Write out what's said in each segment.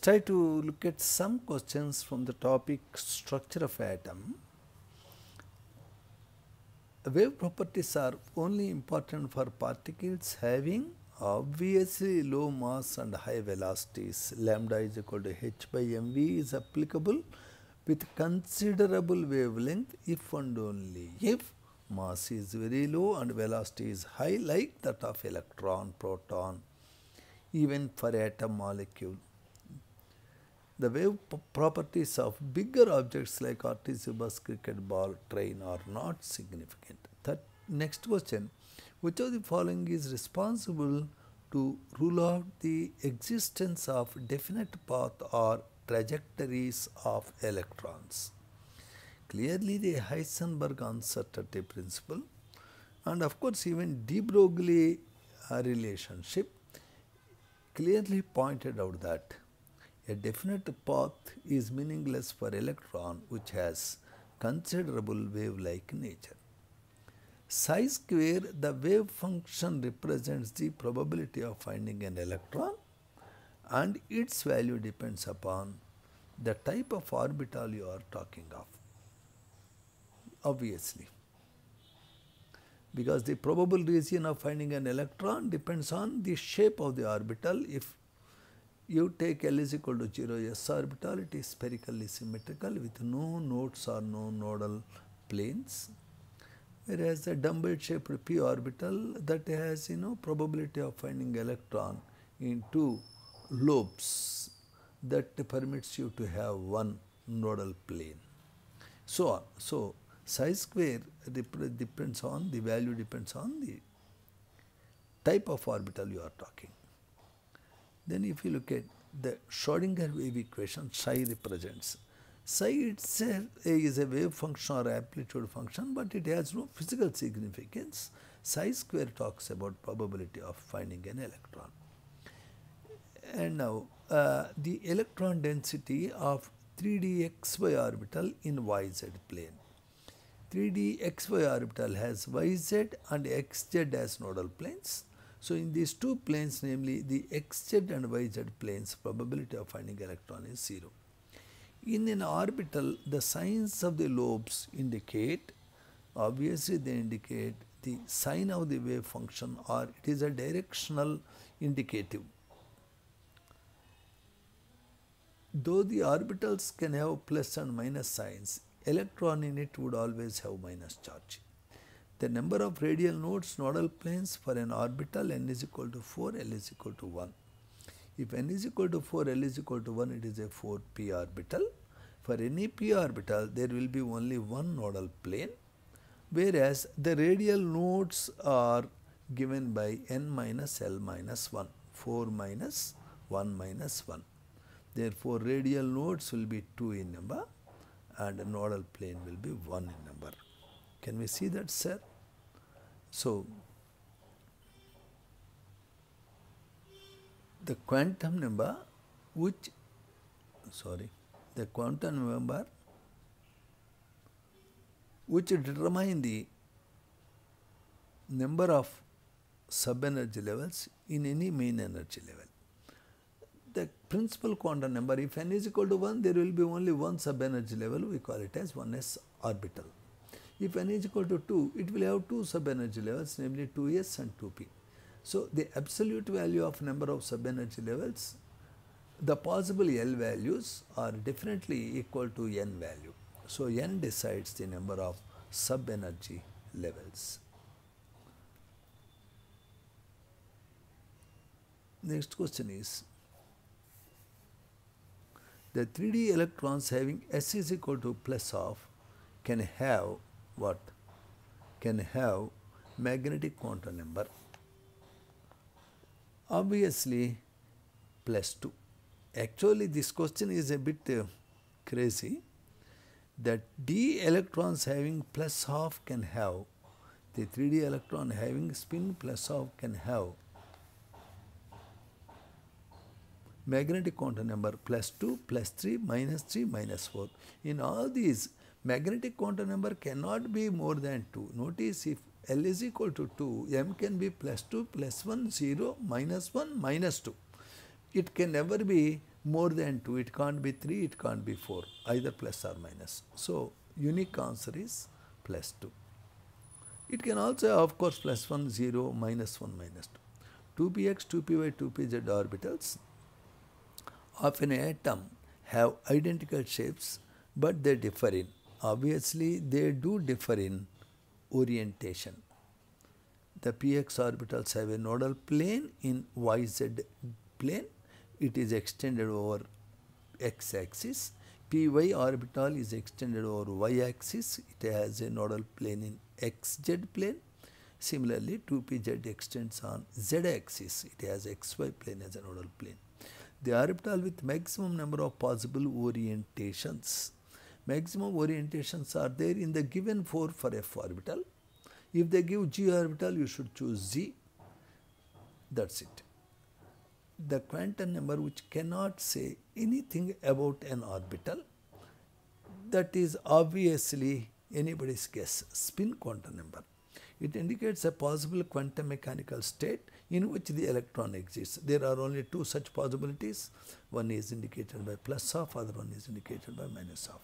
try to look at some questions from the topic structure of atom. Wave properties are only important for particles having obviously low mass and high velocities. Lambda is equal to h by mv is applicable with considerable wavelength if and only if mass is very low and velocity is high, like that of electron, proton, even for atom molecule. The wave properties of bigger objects like artificial bus, cricket ball, train are not significant. Next question, which of the following is responsible to rule out the existence of definite path or trajectories of electrons? Clearly the Heisenberg uncertainty principle, and of course even de Broglie relationship clearly pointed out that a definite path is meaningless for electron which has considerable wave-like nature. Psi square, the wave function, represents the probability of finding an electron, and its value depends upon the type of orbital you are talking of, obviously, because the probable region of finding an electron depends on the shape of the orbital. If you take L is equal to 0 s orbital, it is spherically symmetrical with no nodes or no nodal planes, whereas the dumbbell shaped p orbital, that has probability of finding electron in two lobes that permits you to have one nodal plane, so on. So psi square depends on the value, depends on the type of orbital you are talking. Then if you look at the Schrodinger wave equation, psi represents, psi itself is a wave function or amplitude function, but it has no physical significance. Psi square talks about probability of finding an electron. And now the electron density of 3D xy orbital in yz plane. 3D xy orbital has yz and xz as nodal planes. So in these two planes, namely the xz and yz planes, probability of finding electron is 0. In an orbital, the signs of the lobes indicate, obviously they indicate the sign of the wave function, or it is a directional indicative. Though the orbitals can have plus and minus signs, electron in it would always have minus charge. The number of radial nodes, nodal planes for an orbital, n is equal to 4, L is equal to 1. If n is equal to 4, L is equal to 1, it is a 4p orbital. For any p orbital, there will be only one nodal plane, whereas the radial nodes are given by n minus L minus 1, 4 minus 1 minus 1. Therefore, radial nodes will be 2 in number and a nodal plane will be 1 in number. Can we see that, sir? So, the quantum number which determine the number of subenergy levels in any main energy level. The principal quantum number, if n is equal to 1, there will be only one subenergy level, we call it as 1s orbital. If n is equal to 2, it will have two subenergy levels, namely 2s and 2p. So the absolute value of number of subenergy levels, the possible L values are definitely equal to n value. So n decides the number of subenergy levels. Next question is, the 3D electrons having S is equal to plus of can have what? Can have magnetic quantum number. Obviously plus 2. Actually this question is a bit crazy, that D electrons having plus half can have, the 3D electron having spin plus half can have magnetic quantum number plus 2, plus 3, minus 4. In all these, magnetic quantum number cannot be more than 2. Notice, if L is equal to 2, M can be plus 2, plus 1, 0, minus 1, minus 2. It can never be more than 2, it can't be 3, it can't be 4, either plus or minus. So unique answer is plus 2. It can also have, of course, plus 1, 0, minus 1, minus 2. 2px, 2py, 2pz orbitals of an atom have identical shapes, but they differ in. Obviously, they do differ in orientation. The px orbitals have a nodal plane in yz plane. It is extended over x-axis. Py orbital is extended over y-axis. It has a nodal plane in xz plane. Similarly, 2pz extends on z-axis. It has xy plane as a nodal plane. The orbital with maximum number of possible orientations. Maximum orientations are there in the given 4 for f orbital. If they give g orbital, you should choose z. That's it. The quantum number which cannot say anything about an orbital, that is obviously anybody's guess, spin quantum number. It indicates a possible quantum mechanical state in which the electron exists. There are only 2 such possibilities. One is indicated by plus half, other one is indicated by minus half.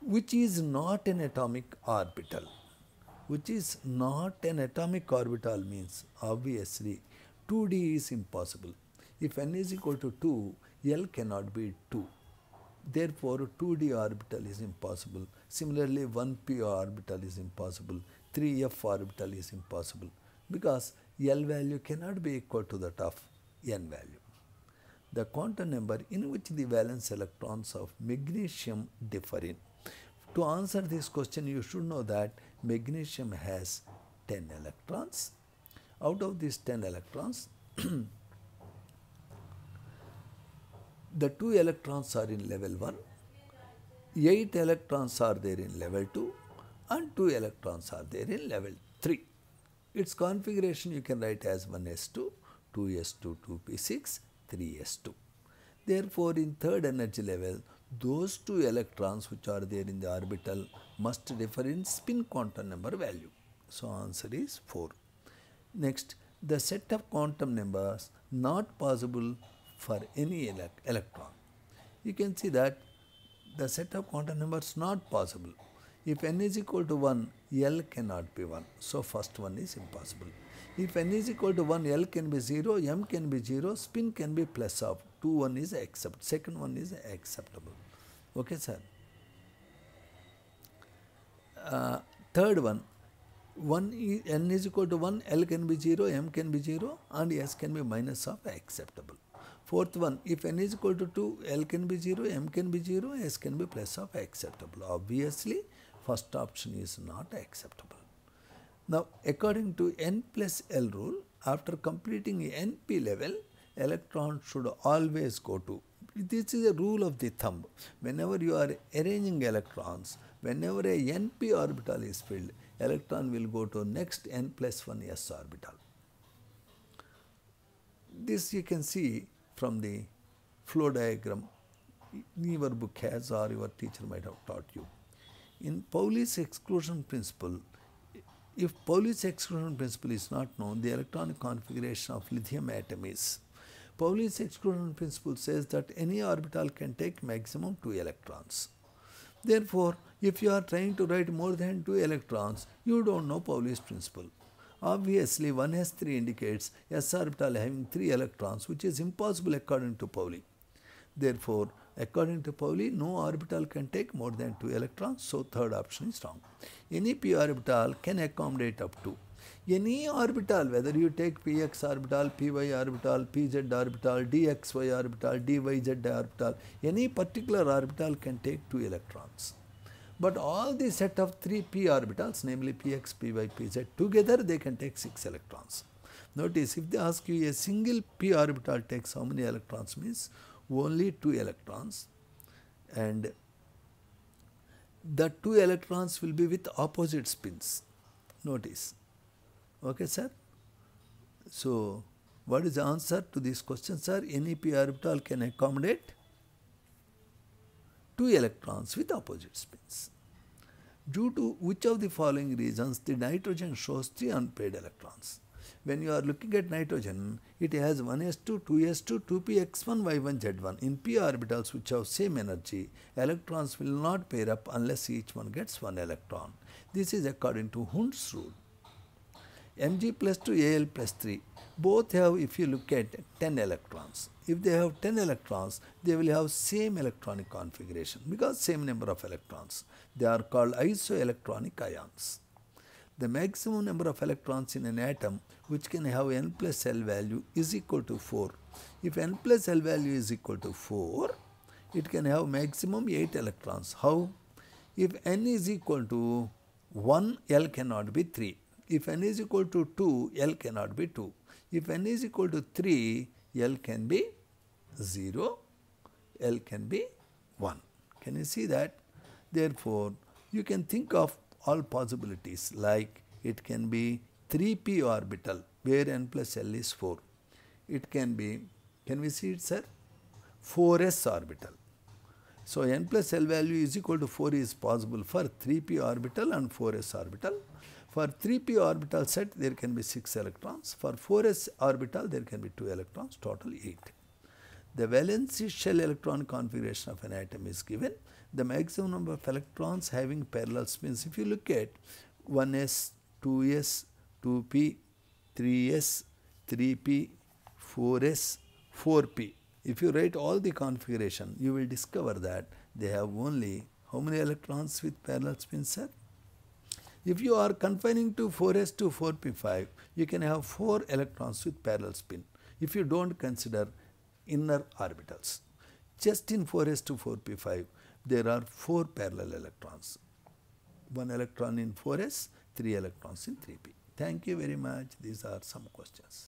Which is not an atomic orbital. Which is not an atomic orbital means obviously 2D is impossible. If n is equal to 2, L cannot be 2. Therefore, 2D orbital is impossible. Similarly, 1p orbital is impossible. 3f orbital is impossible because L value cannot be equal to that of n value. The quantum number in which the valence electrons of magnesium differ in. To answer this question, you should know that magnesium has 10 electrons. Out of these 10 electrons, the 2 electrons are in level 1, 8 electrons are there in level 2, and 2 electrons are there in level 3. Its configuration you can write as 1s2, 2s2, 2p6, 3s2. Therefore, in third energy level, those 2 electrons which are there in the orbital must differ in spin quantum number value. So, answer is 4. Next, the set of quantum numbers not possible for any electron. You can see that the set of quantum numbers not possible. If n is equal to 1, L cannot be 1. So, first one is impossible. If n is equal to 1, L can be 0, M can be 0, spin can be plus of 2, 1 is acceptable. Second one is acceptable. Okay, sir. Third one, n is equal to 1, L can be 0, M can be 0, and S can be minus of acceptable. Fourth one, if n is equal to 2, L can be 0, M can be 0, S can be plus of acceptable. Obviously, first option is not acceptable. Now, according to n plus L rule, after completing NP level, electron should always go to. This is a rule of the thumb. Whenever you are arranging electrons, whenever a NP orbital is filled, electron will go to next n plus 1 s orbital. This you can see from the flow diagram your book has or your teacher might have taught you. In Pauli's exclusion principle, if Pauli's exclusion principle is not known, the electronic configuration of lithium atom is. Pauli's exclusion principle says that any orbital can take maximum 2 electrons. Therefore, if you are trying to write more than 2 electrons, you don't know Pauli's principle. Obviously, 1s3 indicates s orbital having 3 electrons, which is impossible according to Pauli. Therefore, according to Pauli, no orbital can take more than 2 electrons, so third option is wrong. Any p orbital can accommodate up to. Any orbital, whether you take px orbital, py orbital, pz orbital, dxy orbital, dyz orbital, any particular orbital can take 2 electrons. But all the set of 3 p orbitals, namely px, py, pz, together they can take 6 electrons. Notice, if they ask you a single p orbital takes how many electrons, means only 2 electrons, and the 2 electrons will be with opposite spins. Notice. Okay, sir? So, what is the answer to this question, sir? Any p orbital can accommodate 2 electrons with opposite spins. Due to which of the following reasons the nitrogen shows 3 unpaired electrons? When you are looking at nitrogen, it has 1s2, 2s2, 2px1, y1, z1. In p orbitals which have same energy, electrons will not pair up unless each one gets one electron. This is according to Hund's rule. Mg plus 2, Al plus 3. Both have, if you look at 10 electrons. If they have 10 electrons, they will have same electronic configuration because same number of electrons. They are called isoelectronic ions. The maximum number of electrons in an atom which can have n plus L value is equal to 4. If n plus L value is equal to 4, it can have maximum 8 electrons. How? If n is equal to 1, L cannot be 3. If n is equal to 2, L cannot be 2. If n is equal to 3, L can be 0, L can be 1. Can you see that? Therefore, you can think of all possibilities like it can be 3p orbital where n plus L is 4. It can be, can we see it, sir? 4s orbital. So, n plus L value is equal to 4 is possible for 3p orbital and 4s orbital. For 3p orbital set, there can be 6 electrons. For 4s orbital, there can be 2 electrons, total 8. The valency shell electron configuration of an atom is given. The maximum number of electrons having parallel spins, if you look at 1s, 2s, 2p, 3s, 3p, 4s, 4p. If you write all the configuration, you will discover that they have only how many electrons with parallel spins, sir? If you are confining to 4s to 4p5, you can have 4 electrons with parallel spin. If you don't consider inner orbitals, just in 4s to 4p5, there are 4 parallel electrons. 1 electron in 4s, 3 electrons in 3p. Thank you very much. These are some questions.